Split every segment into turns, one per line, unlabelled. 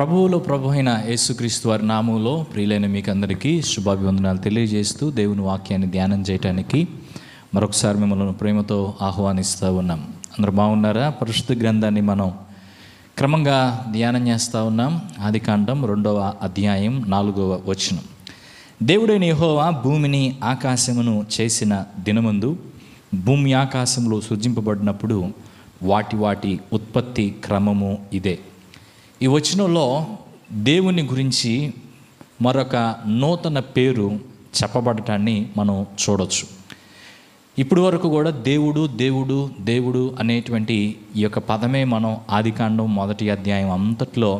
ప్రభువులో ప్రభు అయిన యేసుక్రీస్తు వారి నామములో ప్రియులైన మీకు అందరికీ శుభాభివందనాలు తెలియజేస్తూ దేవుని వాక్యాన్ని ధ్యానం చేయడానికి మరొకసారి మిమ్మల్ని ప్రేమతో ఆహ్వానిస్తూ ఉన్నాం. అందరూ బాగున్నారా? పరిశుద్ధ గ్రంథాన్ని మనం క్రమంగా ధ్యానం చేస్తూ ఉన్నాం. ఆదికాండం 2వ అధ్యాయం 4వ వచనం. దేవుడైన యెహోవా భూమిని ఆకాశమును చేసిన దినమందు భూమి ఆకాశములు సృజింపబడినప్పుడు వాటి ఉత్పత్తి క్రమము ఇదే. ఈ వచనంలో దేవుని గురించి మరొక నూతన పేరు చెప్పబడటాన్ని మనం చూడవచ్చు. ఇప్పటి వరకు కూడా దేవుడు దేవుడు దేవుడు అనేటువంటి ఈ యొక్క పదమే మనం ఆదికాండం 1వ అధ్యాయం అంతట్లో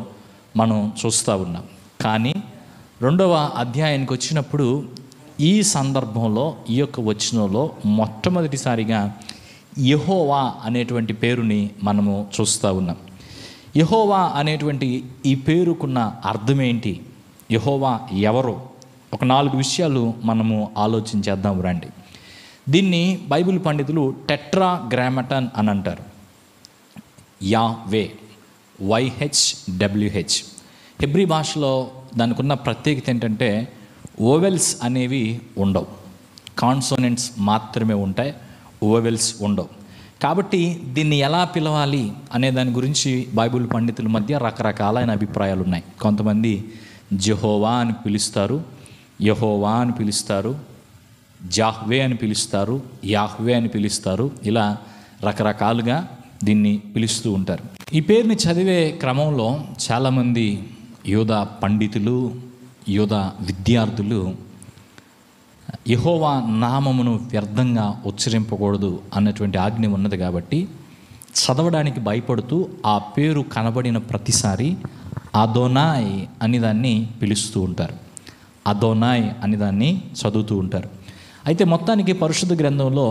మనం చూస్తూ ఉన్నాం. కానీ 2వ అధ్యాయానికి వచ్చినప్పుడు ఈ సందర్భంలో ఈ యొక్క వచనంలో మొట్టమొదటిసారిగా యెహోవా అనేటువంటి పేరుని మనము చూస్తూ ఉన్నాం. యెహోవా అనేటువంటి ఈ పేరుకున్న అర్థం ఏంటి? యెహోవా ఎవరు? ఒక 4 విషయాలు మనము ఆలోచించేద్దాం రండి. దీన్ని బైబిల్ పండితులు టెట్రాగ్రామటన్ అని అంటారు. Yahweh, YHWH. హెబ్రీ భాషలో దానికి ఉన్న ప్రత్యేకత ఏంటంటే ఓవెల్స్ అనేవి ఉండవు, కాన్సోనెంట్స్ మాత్రమే ఉంటాయి, ఓవెల్స్ ఉండవు. కాబట్టి దీన్ని ఎలా పిలవాలి అనే దాని గురించి బైబిల్ పండితుల మధ్య రకరకాలైన అభిప్రాయాలు ఉన్నాయి. కొంతమంది జెహోవా అని పిలుస్తారు, యెహోవా అని పిలుస్తారు, జాహ్వే అని పిలుస్తారు, యాహ్వే అని పిలుస్తారు. ఇలా రకరకాలుగా దీన్ని పిలుస్తూ ఉంటారు. ఈ పేరుని చదివే క్రమంలో చాలామంది యోధా పండితులు, యోధా విద్యార్థులు యెహోవా నామమును వ్యర్థంగా ఉచ్చరింపకూడదు అన్నటువంటి ఆజ్ఞ ఉన్నది కాబట్టి చదవడానికి భయపడుతూ ఆ పేరు కనబడిన ప్రతిసారి అదోనాయ్ అని దాన్ని పిలుస్తూ ఉంటారు, అదోనాయ్ అని దాన్ని చదువుతూ ఉంటారు. అయితే మొత్తానికి పరిశుద్ధ గ్రంథంలో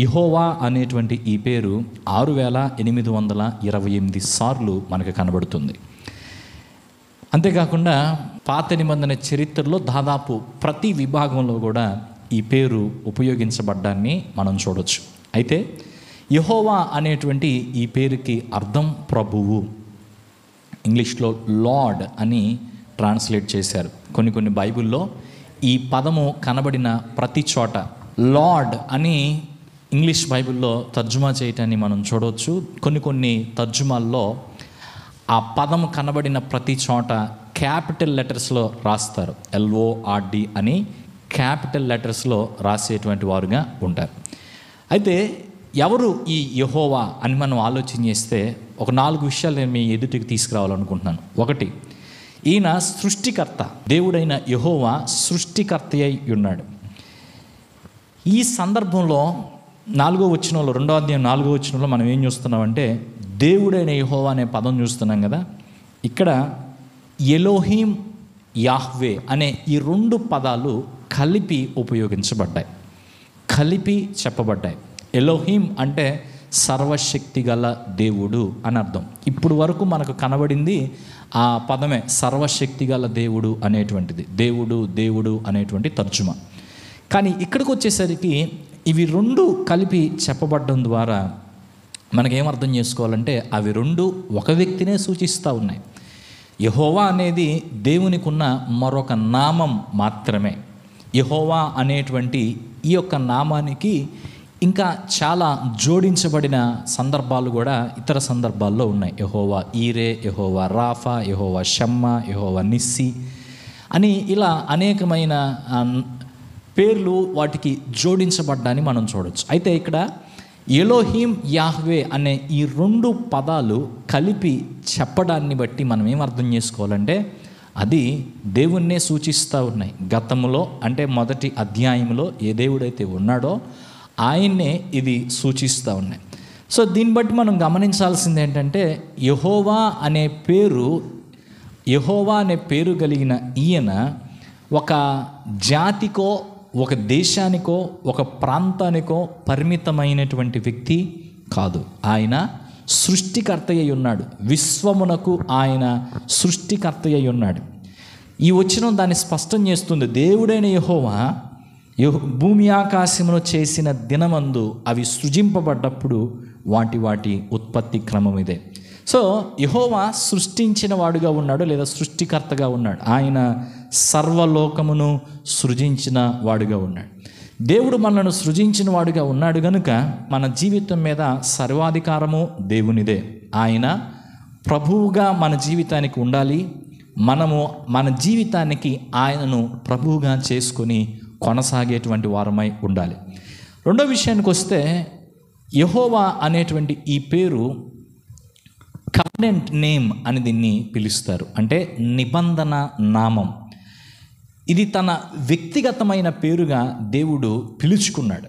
యెహోవా అనేటువంటి ఈ పేరు 6828 సార్లు మనకు కనబడుతుంది. అంతేకాకుండా పాత నిబంధన చరిత్రలో దాదాపు ప్రతి విభాగంలో కూడా ఈ పేరు ఉపయోగించబడ్డాన్ని మనం చూడవచ్చు. అయితే యెహోవా అనేటువంటి ఈ పేరుకి అర్థం ప్రభువు. ఇంగ్లీష్లో లార్డ్ అని ట్రాన్స్లేట్ చేశారు. కొన్ని బైబిల్లో ఈ పదము కనబడిన ప్రతి చోట లార్డ్ అని ఇంగ్లీష్ బైబిల్లో తర్జుమా చేయటాన్ని మనం చూడవచ్చు. కొన్ని తర్జుమాల్లో ఆ పదము కనబడిన ప్రతి చోట క్యాపిటల్ లెటర్స్లో రాస్తారు. LORD అని క్యాపిటల్ లెటర్స్లో రాసేటువంటి వారుగా ఉంటారు. అయితే ఎవరు ఈ యెహోవా అని మనం ఆలోచన చేస్తే ఒక 4 విషయాలు నేను మీ ఎదుటికి తీసుకురావాలనుకుంటున్నాను. 1, ఈయన సృష్టికర్త. దేవుడైన యెహోవా సృష్టికర్త అయి ఉన్నాడు. ఈ సందర్భంలో 4వ వచనంలో 2వ అధ్యాయం 4వ వచనంలో మనం ఏం చూస్తున్నామంటే దేవుడైన యెహోవా అనే పదం చూస్తున్నాం కదా. ఇక్కడ ఎలోహిం, యాహ్వే అనే ఈ 2 పదాలు కలిపి ఉపయోగించబడ్డాయి, కలిపి చెప్పబడ్డాయి. ఎలోహిం అంటే సర్వశక్తి గల దేవుడు అని అర్థం. ఇప్పుడు వరకు మనకు కనబడింది ఆ పదమే, సర్వశక్తి గల దేవుడు అనేటువంటిది, దేవుడు దేవుడు అనేటువంటి తర్జుమా. కానీ ఇక్కడికి వచ్చేసరికి ఇవి 2 కలిపి చెప్పబడడం ద్వారా మనకేమర్థం చేసుకోవాలంటే అవి 2 ఒక వ్యక్తినే సూచిస్తూ ఉన్నాయి. యెహోవా అనేది దేవునికి ఉన్న మరొక నామం మాత్రమే. యెహోవా అనేటువంటి ఈ యొక్క నామానికి ఇంకా చాలా జోడించబడిన సందర్భాలు కూడా ఇతర సందర్భాల్లో ఉన్నాయి. యెహోవా ఈరే, యెహోవా రాఫా, యెహోవా షమ్మా, యెహోవా నిస్సి అని ఇలా అనేకమైన పేర్లు వాటికి జోడించబడ్డాన్ని మనం చూడవచ్చు. అయితే ఇక్కడ ఎలోహిం, యాహ్వే అనే ఈ 2 పదాలు కలిపి చెప్పడాన్ని బట్టి మనం ఏం అర్థం చేసుకోవాలంటే అది దేవుణ్ణే సూచిస్తూ ఉన్నాయి. గతంలో అంటే 1వ అధ్యాయంలో ఏ దేవుడైతే ఉన్నాడో ఆయన్నే ఇది సూచిస్తూ ఉన్నాయి. సో దీన్ని బట్టి మనం గమనించాల్సింది ఏంటంటే యెహోవా అనే పేరు కలిగిన ఈయన ఒక జాతికో, ఒక దేశానికో, ఒక ప్రాంతానికో పరిమితమైనటువంటి వ్యక్తి కాదు. ఆయన సృష్టికర్త అయి ఉన్నాడు. విశ్వమునకు ఆయన సృష్టికర్త అయి ఉన్నాడు. ఈ వచనం దాన్ని స్పష్టం చేస్తుంది. దేవుడైన యెహోవా భూమి ఆకాశమును చేసిన దినమందు అవి సృజింపబడ్డప్పుడు వాటి ఉత్పత్తి క్రమం ఇదే. సో యెహోవా సృష్టించిన వాడుగా ఉన్నాడు, లేదా సృష్టికర్తగా ఉన్నాడు. ఆయన సర్వలోకమును సృజించిన వాడుగా ఉన్నాడు. దేవుడు మనల్ని సృజించిన వాడుగా ఉన్నాడు కనుక మన జీవితం మీద సర్వాధికారము దేవునిదే. ఆయన ప్రభువుగా మన జీవితానికి ఉండాలి. మనము మన జీవితానికి ఆయనను ప్రభువుగా చేసుకొని కొనసాగేటువంటి వారమై ఉండాలి. రెండో విషయానికి వస్తే, యెహోవా అనేటువంటి ఈ పేరు కవెనెంట్ నేమ్ అని దీన్ని పిలుస్తారు. అంటే నిబంధన నామం. ఇది తన వ్యక్తిగతమైన పేరుగా దేవుడు పిలుచుకున్నాడు.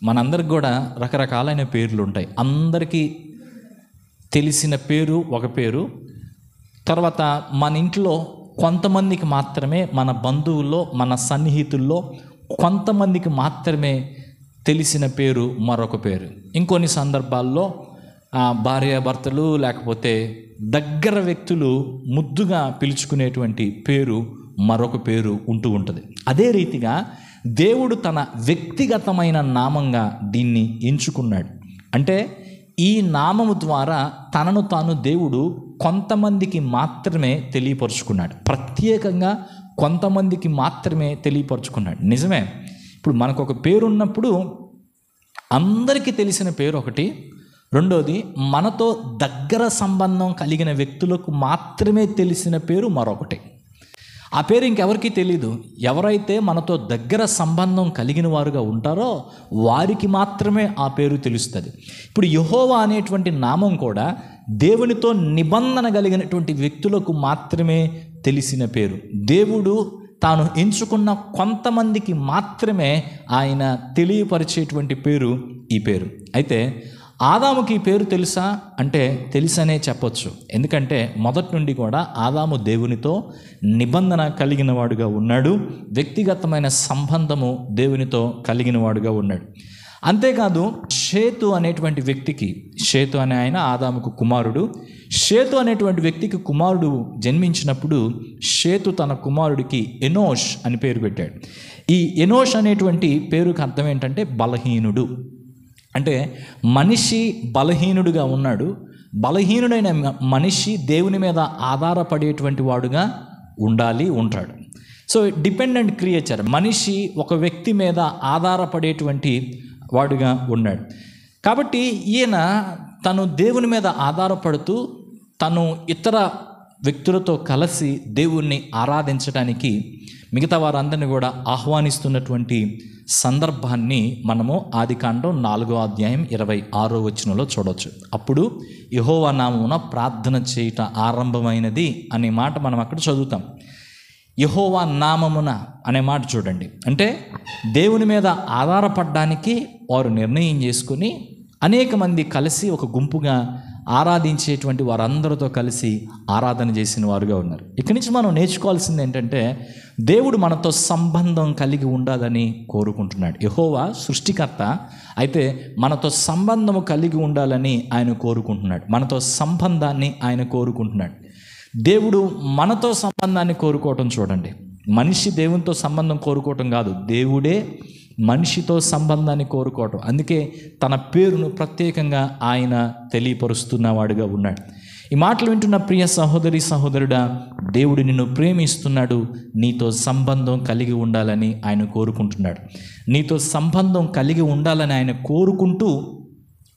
మనందరికి కూడా రకరకాలైన పేర్లు ఉంటాయి. అందరికీ తెలిసిన పేరు ఒక పేరు, తర్వాత మన ఇంట్లో కొంతమందికి మాత్రమే, మన బంధువుల్లో, మన సన్నిహితుల్లో కొంతమందికి మాత్రమే తెలిసిన పేరు మరొక పేరు. ఇంకొన్ని సందర్భాల్లో భార్యాభర్తలు లేకపోతే దగ్గర వ్యక్తులు ముద్దుగా పిలుచుకునేటువంటి పేరు మరొక పేరు ఉంటూ ఉంటుంది. అదే రీతిగా దేవుడు తన వ్యక్తిగతమైన నామంగా దీన్ని ఎంచుకున్నాడు. అంటే ఈ నామము ద్వారా తనను తాను దేవుడు కొంతమందికి మాత్రమే తెలియపరుచుకున్నాడు. ప్రత్యేకంగా కొంతమందికి మాత్రమే తెలియపరుచుకున్నాడు. నిజమే, ఇప్పుడు మనకు ఒక పేరు ఉన్నప్పుడు అందరికీ తెలిసిన పేరు ఒకటి, రెండోది మనతో దగ్గర సంబంధం కలిగిన వ్యక్తులకు మాత్రమే తెలిసిన పేరు మరొకటి. ఆ పేరు ఇంకెవరికీ తెలీదు. ఎవరైతే మనతో దగ్గర సంబంధం కలిగిన వారుగా ఉంటారో వారికి మాత్రమే ఆ పేరు తెలుస్తుంది. ఇప్పుడు యెహోవా అనేటువంటి నామం కూడా దేవునితో నిబంధన కలిగినటువంటి వ్యక్తులకు మాత్రమే తెలిసిన పేరు. దేవుడు తాను ఎంచుకున్న కొంతమందికి మాత్రమే ఆయన తెలియపరిచేటువంటి పేరు ఈ పేరు. అయితే ఆదాముకి ఈ పేరు తెలుసా అంటే తెలుసనే చెప్పొచ్చు. ఎందుకంటే మొదటి నుండి కూడా ఆదాము దేవునితో నిబంధన కలిగిన వాడుగా ఉన్నాడు. వ్యక్తిగతమైన సంబంధము దేవునితో కలిగిన వాడుగా ఉన్నాడు. అంతేకాదు షేతు అనేటువంటి వ్యక్తికి, షేతు అనే ఆయన ఆదాముకు కుమారుడు. షేతు అనేటువంటి వ్యక్తికి కుమారుడు జన్మించినప్పుడు షేతు తన కుమారుడికి ఎనోష్ అని పేరు పెట్టాడు. ఈ ఎనోష్ అనేటువంటి పేరుకి అర్థం ఏంటంటే బలహీనుడు. అంటే మనిషి బలహీనుడుగా ఉన్నాడు. బలహీనుడైన మనిషి దేవుని మీద ఆధారపడేటువంటి వాడుగా ఉంటాడు. సో డిపెండెంట్ క్రియేచర్, మనిషి ఒక వ్యక్తి మీద ఆధారపడేటువంటి వాడుగా ఉన్నాడు. కాబట్టి ఈయన తను దేవుని మీద ఆధారపడుతూ తను ఇతర వ్యక్తులతో కలిసి దేవుణ్ణి ఆరాధించడానికి మిగతా వారందరినీ కూడా ఆహ్వానిస్తున్నటువంటి సందర్భాన్ని మనము ఆదికాండం 4వ అధ్యాయం 26వ వచనంలో చూడవచ్చు. అప్పుడు యెహోవా నామమున ప్రార్థన చేయుట ఆరంభమైనది అనే మాట మనం అక్కడ చదువుతాం. యెహోవా నామమున అనే మాట చూడండి. అంటే దేవుని మీద ఆధారపడడానికి వారు నిర్ణయం చేసుకుని అనేక మంది కలిసి ఒక గుంపుగా ఆరాధించేటువంటి వారందరితో కలిసి ఆరాధన చేసిన వారుగా ఉన్నారు. ఇక్కడి నుంచి మనం నేర్చుకోవాల్సింది ఏంటంటే దేవుడు మనతో సంబంధం కలిగి ఉండాలని కోరుకుంటున్నాడు. యెహోవా సృష్టికర్త, అయితే మనతో సంబంధము కలిగి ఉండాలని ఆయన కోరుకుంటున్నాడు. మనతో సంబంధాన్ని ఆయన కోరుకుంటున్నాడు. దేవుడు మనతో సంబంధాన్ని కోరుకోవటం చూడండి. మనిషి దేవునితో సంబంధం కోరుకోవటం కాదు, దేవుడే మనిషితో సంబంధాన్ని కోరుకోవటం. అందుకే తన పేరును ప్రత్యేకంగా ఆయన తెలియపరుస్తున్నవాడుగా ఉన్నాడు. ఈ మాటలు వింటున్న ప్రియ సహోదరి సహోదరుడా, దేవుడు నిన్ను ప్రేమిస్తున్నాడు. నీతో సంబంధం కలిగి ఉండాలని ఆయన కోరుకుంటున్నాడు. నీతో సంబంధం కలిగి ఉండాలని ఆయన కోరుకుంటూ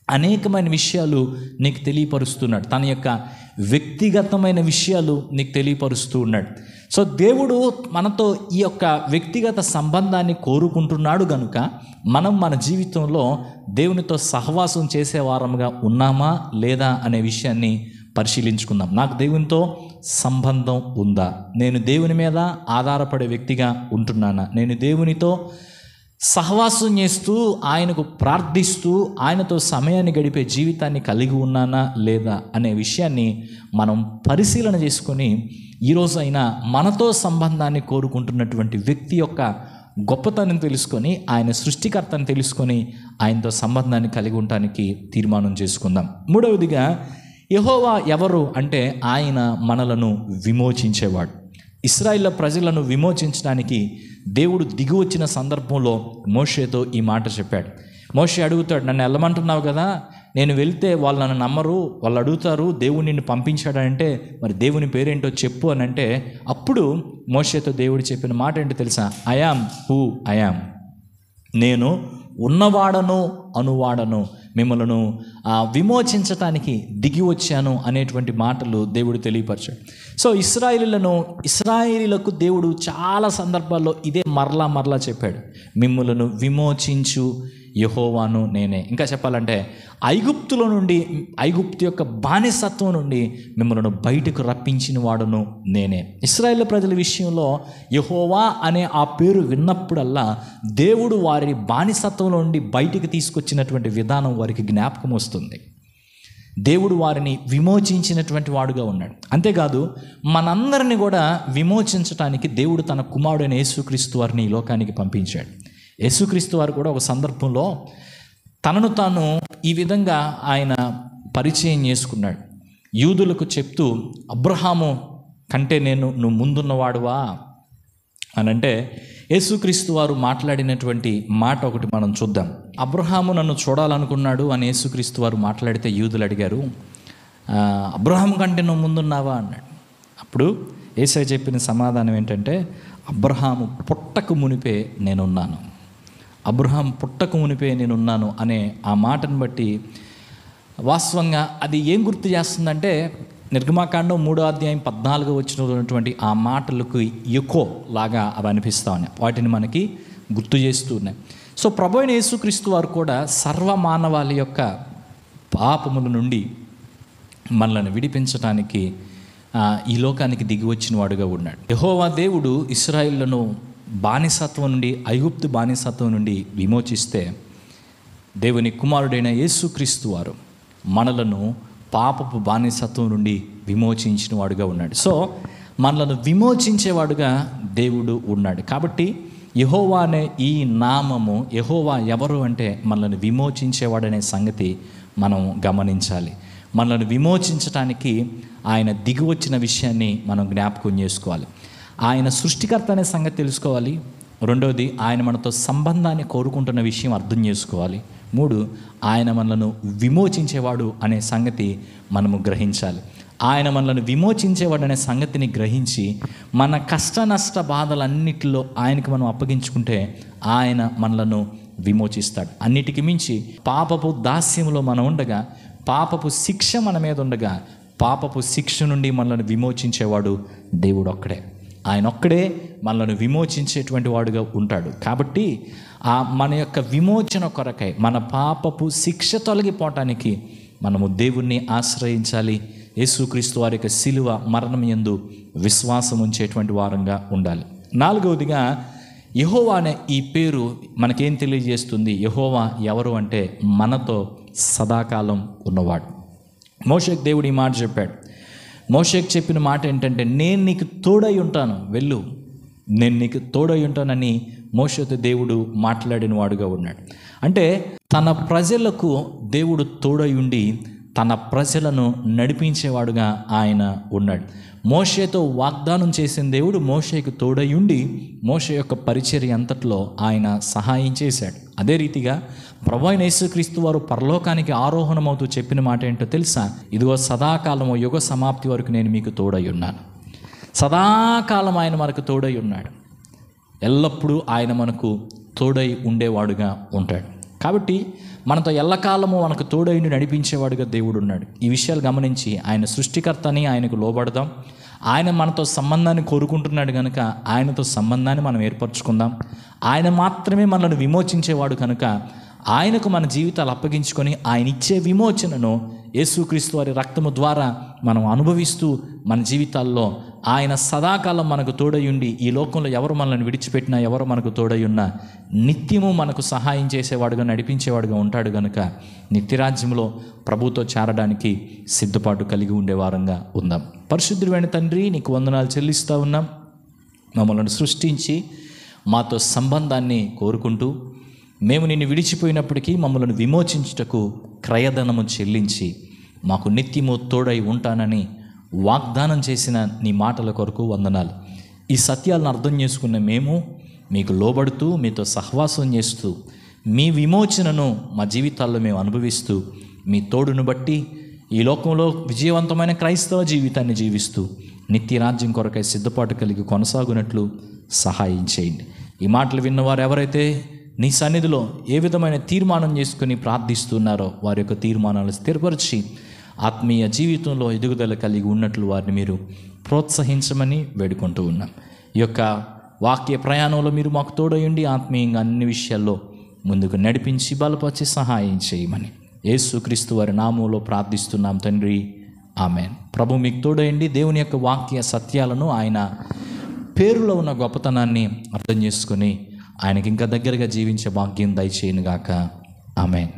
అనేకమైన విషయాలు నీకు తెలియపరుస్తున్నాడు. తన యొక్క వ్యక్తిగతమైన విషయాలు నీకు తెలియపరుస్తూ ఉన్నాడు. సో దేవుడు మనతో ఈ యొక్క వ్యక్తిగత సంబంధాన్ని కోరుకుంటున్నాడు కనుక మనం మన జీవితంలో దేవునితో సహవాసం చేసే వారముగా ఉన్నామా లేదా అనే విషయాన్ని పరిశీలించుకుందాం. నాకు దేవునితో సంబంధం ఉందా? నేను దేవుని మీద ఆధారపడే వ్యక్తిగా ఉంటున్నానా? నేను దేవునితో సహవాసం చేస్తూ ఆయనకు ప్రార్థిస్తూ ఆయనతో సమయాన్ని గడిపే జీవితాన్ని కలిగి ఉన్నానా లేదా అనే విషయాన్ని మనం పరిశీలన చేసుకొని ఈరోజైనా మనతో సంబంధాన్ని కోరుకుంటున్నటువంటి వ్యక్తి యొక్క గొప్పతనం తెలుసుకొని ఆయన సృష్టికర్తను తెలుసుకొని ఆయనతో సంబంధాన్ని కలిగి ఉండటానికి తీర్మానం చేసుకుందాం. మూడవదిగా యెహోవా ఎవరు అంటే ఆయన మనలను విమోచించేవాడు. ఇశ్రాయేలు ప్రజలను విమోచించడానికి దేవుడు దిగి వచ్చిన సందర్భంలో మోషేతో ఈ మాట చెప్పాడు. మోషే అడుగుతాడు, నన్ను వెళ్ళమంటున్నావు కదా, నేను వెళ్తే వాళ్ళు నన్ను నమ్మరు, వాళ్ళు అడుగుతారు దేవుడు నిన్ను పంపించాడంటే మరి దేవుని పేరేంటో చెప్పు అని అంటే, అప్పుడు మోషేతో దేవుడు చెప్పిన మాట ఏంటో తెలుసా? I am who I am. నేను ఉన్నవాడను అనువాడను, మిమ్మలను విమోచించటానికి దిగి వచ్చాను అనేటువంటి మాటలు దేవుడు తెలియపరిచాడు. సో ఇశ్రాయేలీలకు దేవుడు చాలా సందర్భాల్లో ఇదే మరలా చెప్పాడు, మిమ్మలను విమోచించు యెహోవాను నేనే. ఇంకా చెప్పాలంటే ఐగుప్తులో నుండి, ఐగుప్తు యొక్క బానిసత్వం నుండి మిమ్మల్ని బయటకు రప్పించిన వాడును నేనే. ఇశ్రాయేలు ప్రజల విషయంలో యెహోవా అనే ఆ పేరు విన్నప్పుడల్లా దేవుడు వారి బానిసత్వంలో నుండి బయటికి తీసుకొచ్చినటువంటి విధానం వారికి జ్ఞాపకం వస్తుంది. దేవుడు వారిని విమోచించినటువంటి వాడుగా ఉన్నాడు. అంతేకాదు మనందరిని కూడా విమోచించడానికి దేవుడు తన కుమారుడైన యేసుక్రీస్తు వారిని ఈ లోకానికి పంపించాడు. యేసుక్రీస్తు వారు కూడా ఒక సందర్భంలో తనను తాను ఈ విధంగా ఆయన పరిచయం చేసుకున్నాడు. యూదులకు చెప్తూ, అబ్రహాము కంటే నువ్వు ముందున్నవాడువా అని అంటే, యేసుక్రీస్తు వారు మాట్లాడినటువంటి మాట ఒకటి మనం చూద్దాం. అబ్రహాము నన్ను చూడాలనుకున్నాడు అని యేసుక్రీస్తు వారు మాట్లాడితే యూదులు అడిగారు, అబ్రహాము కంటే నువ్వు ముందున్నావా అన్నాడు. అప్పుడు యేసయ్య చెప్పిన సమాధానం ఏంటంటే, అబ్రహాము పుట్టక మునిపే నేనున్నాను, అబ్రహాం పుట్టక మునిపే నేనున్నాను అనే ఆ మాటను బట్టి వాస్తవంగా అది ఏం గుర్తు చేస్తుందంటే, నిర్గమాకాండం 3వ అధ్యాయం 14వ వచనంలో ఉన్నటువంటి ఆ మాటలకు ఎకో లాగా అవి అనిపిస్తూ ఉన్నాయి, వాటిని మనకి గుర్తు చేస్తూ ఉన్నాయి. సో ప్రభువైన యేసుక్రీస్తు వారు కూడా సర్వమానవాళి యొక్క పాపముల నుండి మనల్ని విడిపించడానికి ఈ లోకానికి దిగి వచ్చిన వాడుగా ఉన్నాడు. యెహోవా దేవుడు ఇశ్రాయేలును బానిసత్వం నుండి, ఐగుప్తు బానిసత్వం నుండి విమోచిస్తే, దేవుని కుమారుడైన యేసుక్రీస్తు వారు మనలను పాపపు బానిసత్వం నుండి విమోచించిన వాడుగా ఉన్నాడు. సో మనలను విమోచించేవాడుగా దేవుడు ఉన్నాడు. కాబట్టి యెహోవా అనే ఈ నామము, యెహోవా ఎవరు అంటే మనల్ని విమోచించేవాడనే సంగతి మనం గమనించాలి. మనల్ని విమోచించడానికి ఆయన దిగి వచ్చిన విషయాన్ని మనం జ్ఞాపకం చేసుకోవాలి. ఆయన సృష్టికర్త అనే సంగతి తెలుసుకోవాలి. రెండవది, ఆయన మనతో సంబంధాన్ని కోరుకుంటున్న విషయం అర్థం చేసుకోవాలి. 3, ఆయన మనలను విమోచించేవాడు అనే సంగతి మనము గ్రహించాలి. ఆయన మనలను విమోచించేవాడు అనే సంగతిని గ్రహించి మన కష్ట నష్ట బాధలన్నిటిలో ఆయనకు మనం అప్పగించుకుంటే ఆయన మనలను విమోచిస్తాడు. అన్నిటికి మించి పాపపు దాస్యంలో మనం ఉండగా, పాపపు శిక్ష మన మీద ఉండగా, పాపపు శిక్ష నుండి మనల్ని విమోచించేవాడు దేవుడు ఒక్కడే. ఆయన ఒక్కడే మనల్ని విమోచించేటువంటి వాడుగా ఉంటాడు. కాబట్టి మన యొక్క విమోచన కొరకై, మన పాపపు శిక్ష తొలగిపోవటానికి మనము దేవుణ్ణి ఆశ్రయించాలి. యేసుక్రీస్తు వారి యొక్క శిలువ మరణం యందు విశ్వాసం ఉంచేటువంటి వారంగా ఉండాలి. 4వదిగా, యెహోవా అనే ఈ పేరు మనకేం తెలియజేస్తుంది? యెహోవా ఎవరు అంటే మనతో సదాకాలం ఉన్నవాడు. మోషేకు దేవుడు ఈ మాట చెప్పాడు. మోషేకు చెప్పిన మాట ఏంటంటే, నేను నీకు తోడై ఉంటాను, వెళ్ళు, నేను నీకు తోడై ఉంటానని మోషేతో దేవుడు మాట్లాడిన వాడుగా ఉన్నాడు. అంటే తన ప్రజలకు దేవుడు తోడై ఉండి తన ప్రజలను నడిపించేవాడుగా ఆయన ఉన్నాడు. మోషేతో వాగ్దానం చేసిన దేవుడు మోషేకు తోడై ఉండి మోషే యొక్క పరిచర్య అంతట్లో ఆయన సహాయం చేశాడు. అదే రీతిగా ప్రభువైన యేసుక్రీస్తు వారు పరలోకానికి ఆరోహణమవుతూ చెప్పిన మాట ఏంటో తెలుసా? ఇదిగో సదాకాలము యుగ సమాప్తి వరకు నేను మీకు తోడై ఉన్నాను. సదాకాలం ఆయన మనకు తోడై ఉన్నాడు. ఎల్లప్పుడూ ఆయన మనకు తోడై ఉండేవాడుగా ఉంటాడు. కాబట్టి మనతో ఎల్లకాలము మనకు తోడై నడిపించేవాడుగా దేవుడు ఉన్నాడు. ఈ విషయాలు గమనించి ఆయన సృష్టికర్తని ఆయనకు లోబడదాం. ఆయన మనతో సంబంధాన్ని కోరుకుంటున్నాడు కనుక ఆయనతో సంబంధాన్ని మనం ఏర్పరచుకుందాం. ఆయన మాత్రమే మనల్ని విమోచించేవాడు కనుక ఆయనకు మన జీవితాలు అప్పగించుకొని ఆయన ఇచ్చే విమోచనను యేసుక్రీస్తు వారి రక్తము ద్వారా మనం అనుభవిస్తూ మన జీవితాల్లో ఆయన సదాకాలం మనకు తోడయుండి, ఈ లోకంలో ఎవరు మనల్ని విడిచిపెట్టినా, ఎవరు మనకు తోడయున్నా నిత్యము మనకు సహాయం చేసేవాడుగా, నడిపించేవాడుగా ఉంటాడు కనుక నిత్యరాజ్యంలో ప్రభుతో చేరడానికి సిద్ధపాటు కలిగి ఉండేవారంగా ఉందాం. పరిశుద్ధుడైన తండ్రి, నీకు వందనాలు చెల్లిస్తూ ఉన్నాం. మమ్మల్ని సృష్టించి మాతో సంబంధాన్ని కోరుకుంటూ మేము నిన్ను విడిచిపోయినప్పటికీ మమ్మల్ని విమోచించుటకు క్రయధనము చెల్లించి మాకు నిత్యము తోడై ఉంటానని వాగ్దానం చేసిన నీ మాటల కొరకు వందనాలు. ఈ సత్యాలను అర్థం చేసుకున్న మేము మీకు లోబడుతూ మీతో సహవాసం చేస్తూ మీ విమోచనను మా జీవితాల్లో మేము అనుభవిస్తూ మీ తోడును బట్టి ఈ లోకంలో విజయవంతమైన క్రైస్తవ జీవితాన్ని జీవిస్తూ నిత్య రాజ్యం కొరకై సిద్ధపాటు కలిగి కొనసాగునట్లు సహాయం చేయండి. ఈ మాటలు విన్నవారు ఎవరైతే నీ సన్నిధిలో ఏ విధమైన తీర్మానం చేసుకుని ప్రార్థిస్తున్నారో వారి యొక్క తీర్మానాలు స్థిరపరిచి ఆత్మీయ జీవితంలో ఎదుగుదల కలిగి ఉన్నట్లు వారిని మీరు ప్రోత్సహించమని వేడుకుంటూ ఉన్నాం. ఈ యొక్క వాక్య ప్రయాణంలో మీరు మాకు తోడయుండి ఆత్మీయంగా అన్ని విషయాల్లో ముందుకు నడిపించి బలపరిచి సహాయం చేయమని యేసుక్రీస్తు వారి నామంలో ప్రార్థిస్తున్నాం తండ్రి, ఆమేన్. ప్రభు మీకు తోడయండి. దేవుని యొక్క వాక్య సత్యాలను, ఆయన పేరులో ఉన్న గొప్పతనాన్ని అర్థం చేసుకొని ఆయనకి ఇంకా దగ్గరగా జీవించే భాగ్యం దయచేయునుగాక. ఆమేన్.